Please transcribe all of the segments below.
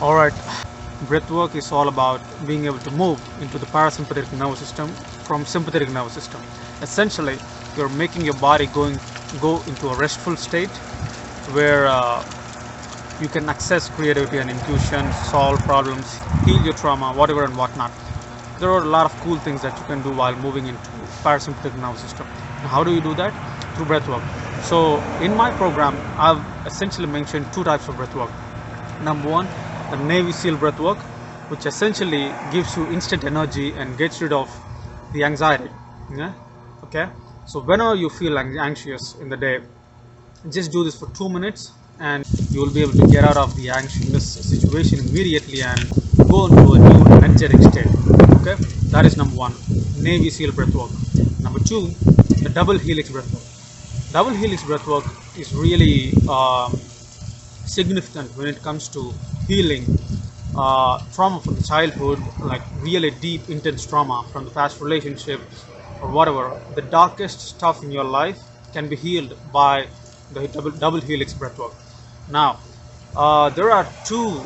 Alright, breathwork is all about being able to move into the parasympathetic nervous system from sympathetic nervous system. Essentially, you're making your body go into a restful state where you can access creativity and intuition, solve problems, heal your trauma, whatever and whatnot. There are a lot of cool things that you can do while moving into parasympathetic nervous system. Now, how do you do that? Through breathwork. So in my program, I've essentially mentioned two types of breathwork. Number one, the Navy SEAL breathwork, which essentially gives you instant energy and gets rid of the anxiety. Yeah? Okay. So whenever you feel anxious in the day, just do this for 2 minutes, and you will be able to get out of the anxious situation immediately and go into a new energetic state. Okay, that is number one, Navy SEAL breathwork. Number two, the double helix breathwork. Double helix breathwork is really significant when it comes to healing trauma from the childhood, like really deep, intense trauma from the past relationship or whatever. The darkest stuff in your life can be healed by the double helix breathwork. Now, there are two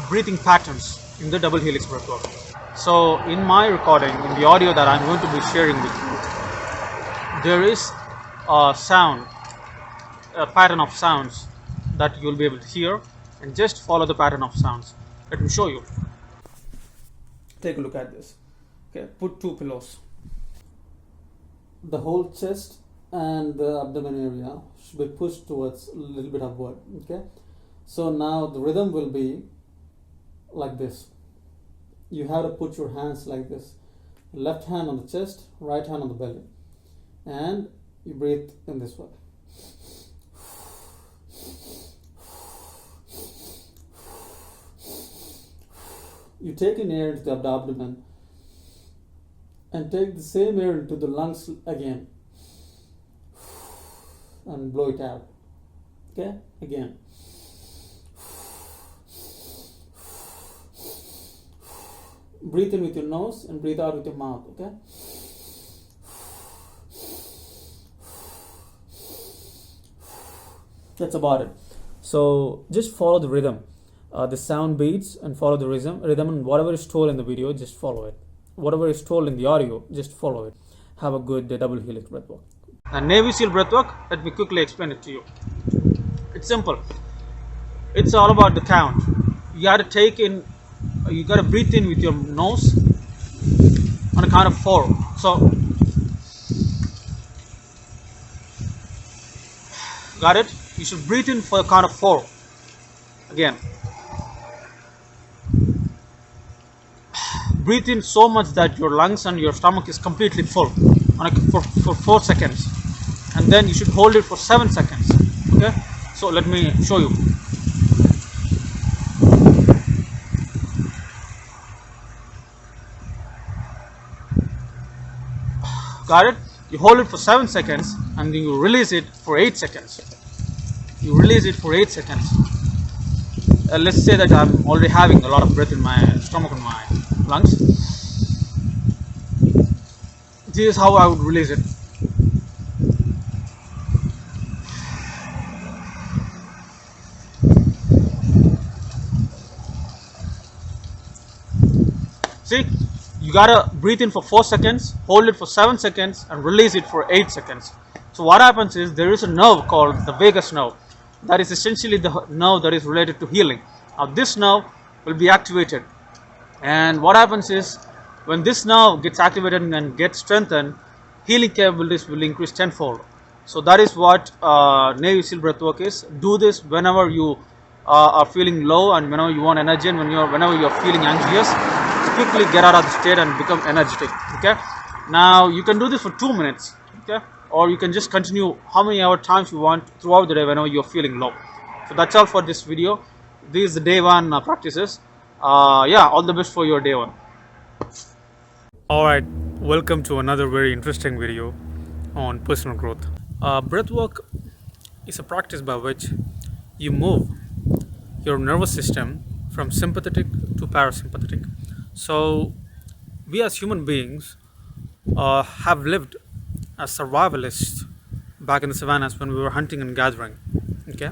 breathing patterns in the double helix breathwork. So, in my recording, in the audio that I'm going to be sharing with you, there is a pattern of sounds that you'll be able to hear, and just follow the pattern of sounds. Let me show you. Take a look at this. Okay, put two pillows. The whole chest and the abdomen area should be pushed towards a little bit upward. Okay, so now the rhythm will be like this. You have to put your hands like this, left hand on the chest, right hand on the belly, and you breathe in this way. You take in air into the abdomen and take the same air into the lungs again and blow it out. Okay, again. Breathe in with your nose and breathe out with your mouth. Okay. That's about it. So just follow the rhythm. The sound beats and follow the rhythm, and whatever is told in the video, just follow it. Whatever is told in the audio, just follow it. Have a good double helix breathwork. And Navy SEAL breathwork, let me quickly explain it to you. It's simple. It's all about the count. You got to breathe in with your nose on a count of 4. So, got it? You should breathe in for a count of 4. Again. Breathe in so much that your lungs and your stomach is completely full for 4 seconds, and then you should hold it for 7 seconds. Okay, so let me show you. Got it? You hold it for 7 seconds and then you release it for 8 seconds. You release it for 8 seconds. Let's say that I'm already having a lot of breath in my stomach and my lungs. This is how I would release it. See, you gotta breathe in for 4 seconds, hold it for 7 seconds, and release it for 8 seconds. So what happens is, there is a nerve called the vagus nerve. That is essentially the nerve that is related to healing. Now this nerve will be activated, and what happens is, when this nerve gets activated and gets strengthened, healing capabilities will increase tenfold. So that is what Navy SEAL breathwork is. Do this whenever you are feeling low, and whenever you want energy, and whenever you are feeling anxious. Quickly get out of the state and become energetic. Okay, now you can do this for 2 minutes. Okay, or you can just continue how many times you want throughout the day whenever you're feeling low. So that's all for this video. These are the day 1 practices. Yeah, all the best for your day 1. Alright, welcome to another very interesting video on personal growth. Breathwork is a practice by which you move your nervous system from sympathetic to parasympathetic. So we as human beings have lived as survivalists back in the savannas when we were hunting and gathering. Okay,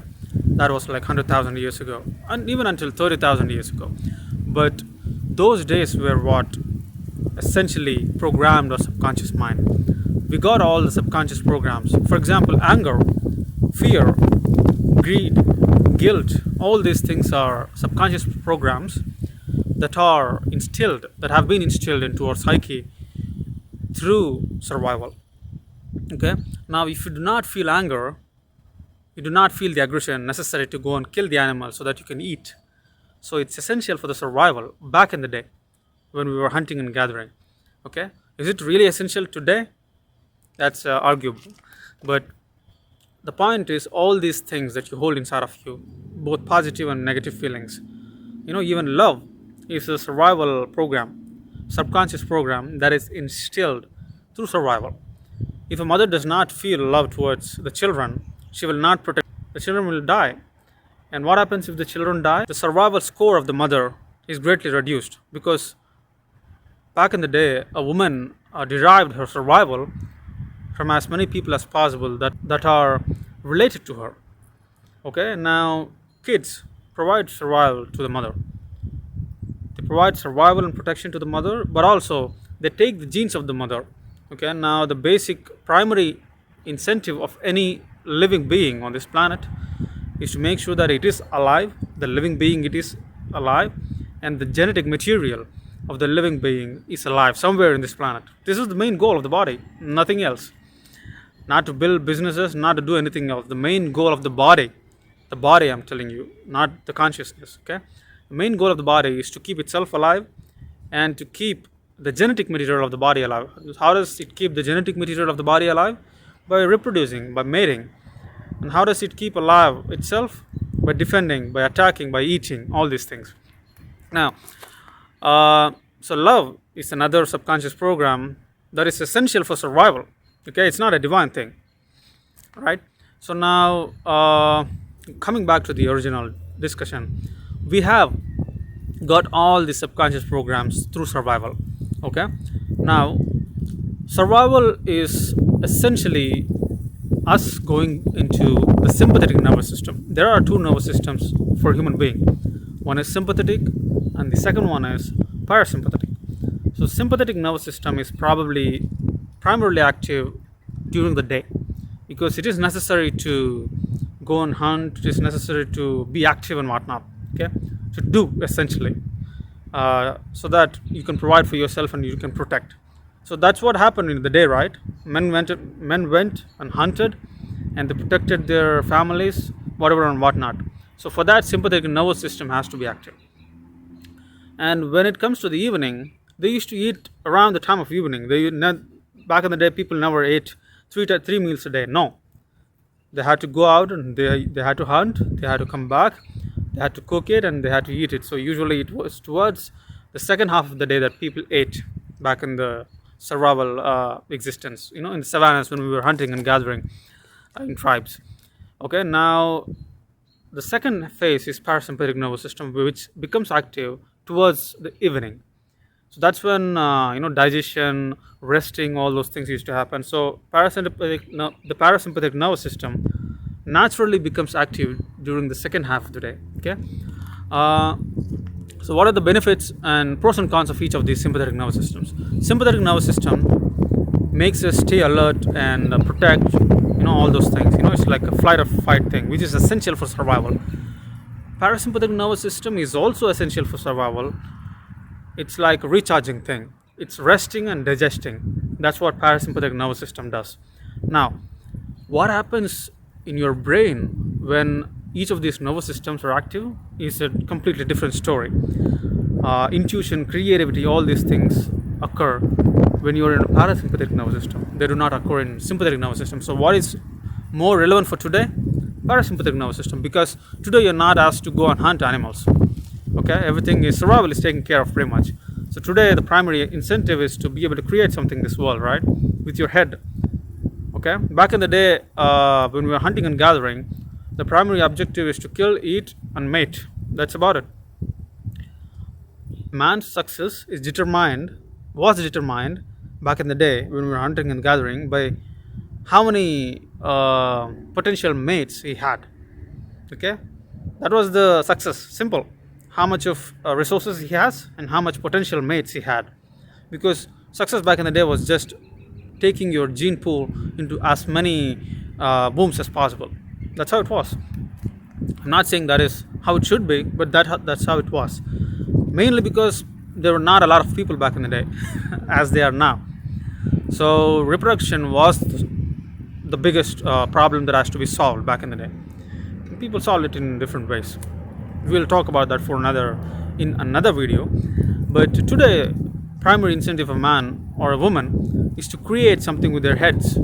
That was like 100,000 years ago, and even until 30,000 years ago. But those days were what essentially programmed our subconscious mind. We got all the subconscious programs. For example, anger, fear, greed, guilt, all these things are subconscious programs that are instilled, that have been instilled into our psyche through survival. Okay, now if you do not feel anger, you do not feel the aggression necessary to go and kill the animal so that you can eat. So it's essential for the survival back in the day when we were hunting and gathering. Okay, is it really essential today? That's arguable. But the point is, all these things that you hold inside of you, both positive and negative feelings, even love is a survival program, subconscious program that is instilled through survival. If a mother does not feel love towards the children, she will not protect. The children will die. And what happens if the children die? The survival score of the mother is greatly reduced, because back in the day, a woman derived her survival from as many people as possible that are related to her. Okay, now kids provide survival to the mother. They provide survival and protection to the mother, but also they take the genes of the mother. Okay, now the basic primary incentive of any living being on this planet is to make sure that it is alive, the living being, it is alive, and the genetic material of the living being is alive somewhere in this planet. This is the main goal of the body, nothing else. Not to build businesses, not to do anything else. The main goal of the body I'm telling you, not the consciousness. Okay, the main goal of the body is to keep itself alive and to keep the genetic material of the body alive. How does it keep the genetic material of the body alive? By reproducing, by mating. And how does it keep alive itself? By defending, by attacking, by eating, all these things. Now, so love is another subconscious program that is essential for survival. Okay, it's not a divine thing, right? So now, coming back to the original discussion, we have got all the subconscious programs through survival. Okay, now survival is essentially us going into the sympathetic nervous system. There are two nervous systems for a human being. One is sympathetic and the second one is parasympathetic. So sympathetic nervous system is primarily active during the day, because it is necessary to go and hunt, it is necessary to be active and whatnot. Okay, to do essentially, so that you can provide for yourself and you can protect. So that's what happened in the day, right? Men went and hunted, and they protected their families, whatever and whatnot. So for that, sympathetic nervous system has to be active. And when it comes to the evening, they used to eat around the time of evening. Back in the day, people never ate three meals a day. No, they had to go out and they had to hunt. They had to come back. They had to cook it and they had to eat it. So usually it was towards the second half of the day that people ate back in the survival existence. In the savannas when we were hunting and gathering in tribes. Okay, now the second phase is parasympathetic nervous system, which becomes active towards the evening. So that's when digestion, resting, all those things used to happen. So the parasympathetic nervous system naturally becomes active during the second half of the day. Okay, so what are the benefits and pros and cons of each of these sympathetic nervous systems? Sympathetic nervous system makes us stay alert and protect, all those things. It's like a flight or fight thing, which is essential for survival. Parasympathetic nervous system is also essential for survival. It's like a recharging thing. It's resting and digesting. That's what parasympathetic nervous system does. Now, what happens in your brain when each of these nervous systems are active is a completely different story. Intuition, creativity, all these things occur when you're in a parasympathetic nervous system. They do not occur in sympathetic nervous system. So what is more relevant for today? Parasympathetic nervous system, because today you're not asked to go and hunt animals. Okay, everything is survival is taken care of pretty much. So today the primary incentive is to be able to create something in this world, right, with your head. Okay, back in the day when we were hunting and gathering, the primary objective is to kill, eat and mate. That's about it. Man's success was determined back in the day when we were hunting and gathering by how many potential mates he had. Okay, That was the success. Simple. How much of resources he has and how much potential mates he had. Because success back in the day was just taking your gene pool into as many booms as possible. That's how it was. I'm not saying that is how it should be, but that's how it was. Mainly because there were not a lot of people back in the day as they are now. So reproduction was the biggest problem that has to be solved back in the day. People solved it in different ways. We'll talk about that in another video. But today, primary incentive of a man or a woman is to create something with their heads.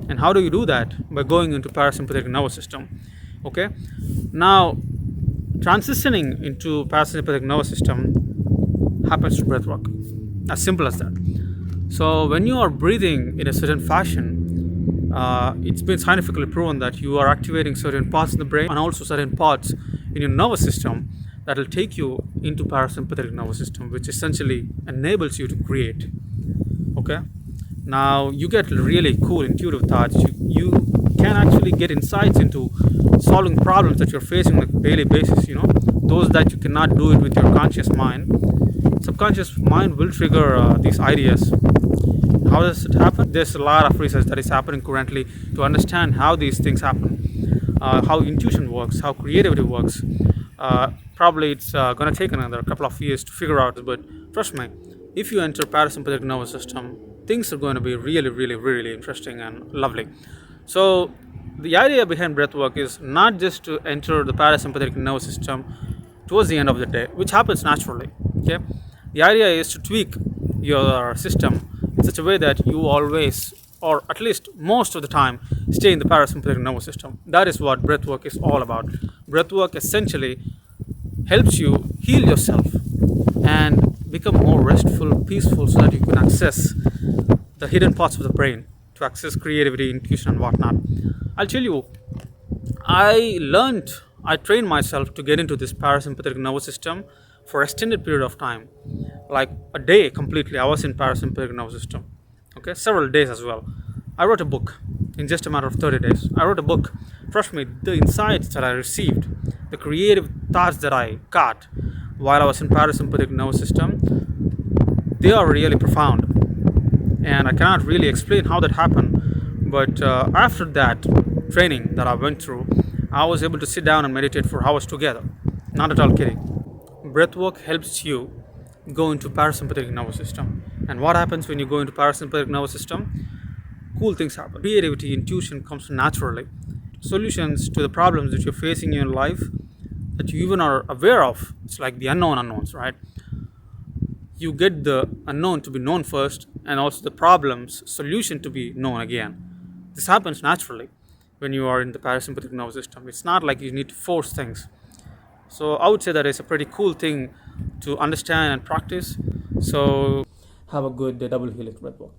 And how do you do that? By going into parasympathetic nervous system. Okay. Now, transitioning into parasympathetic nervous system happens to breathwork. As simple as that. So when you are breathing in a certain fashion, it's been scientifically proven that you are activating certain parts in the brain and also certain parts in your nervous system that will take you into parasympathetic nervous system, which essentially enables you to create. Okay. Now you get really cool intuitive thoughts. You can actually get insights into solving problems that you're facing on a daily basis. Those that you cannot do it with your conscious mind. Subconscious mind will trigger these ideas. How does it happen? There's a lot of research that is happening currently to understand how these things happen, how intuition works, how creativity works. Probably it's going to take another couple of years to figure out, but trust me, if you enter parasympathetic nervous system, things are going to be really, really, really interesting and lovely. So the idea behind breathwork is not just to enter the parasympathetic nervous system towards the end of the day, which happens naturally. Okay, the idea is to tweak your system in such a way that you always, or at least most of the time, stay in the parasympathetic nervous system. That is what breathwork is all about. Breathwork essentially helps you heal yourself and become more restful, peaceful, so that you can access the hidden parts of the brain to access creativity, intuition, and whatnot. I'll tell you, I trained myself to get into this parasympathetic nervous system for extended period of time, like a day completely. I was in parasympathetic nervous system. Okay, several days as well. I wrote a book in just a matter of 30 days. I wrote a book. Trust me, the insights that I received, the creative thoughts that I got while I was in parasympathetic nervous system, they are really profound. And I cannot really explain how that happened. But after that training that I went through, I was able to sit down and meditate for hours together. Not at all kidding. Breathwork helps you go into parasympathetic nervous system. And what happens when you go into parasympathetic nervous system? Cool things happen. Creativity, intuition comes naturally. Solutions to the problems that you're facing in your life that you even are aware of. It's like the unknown unknowns, right? You get the unknown to be known first, and also the problem's solution to be known again. This happens naturally when you are in the parasympathetic nervous system. It's not like you need to force things. So I would say that it's a pretty cool thing to understand and practice. So have a good double helix breathwork.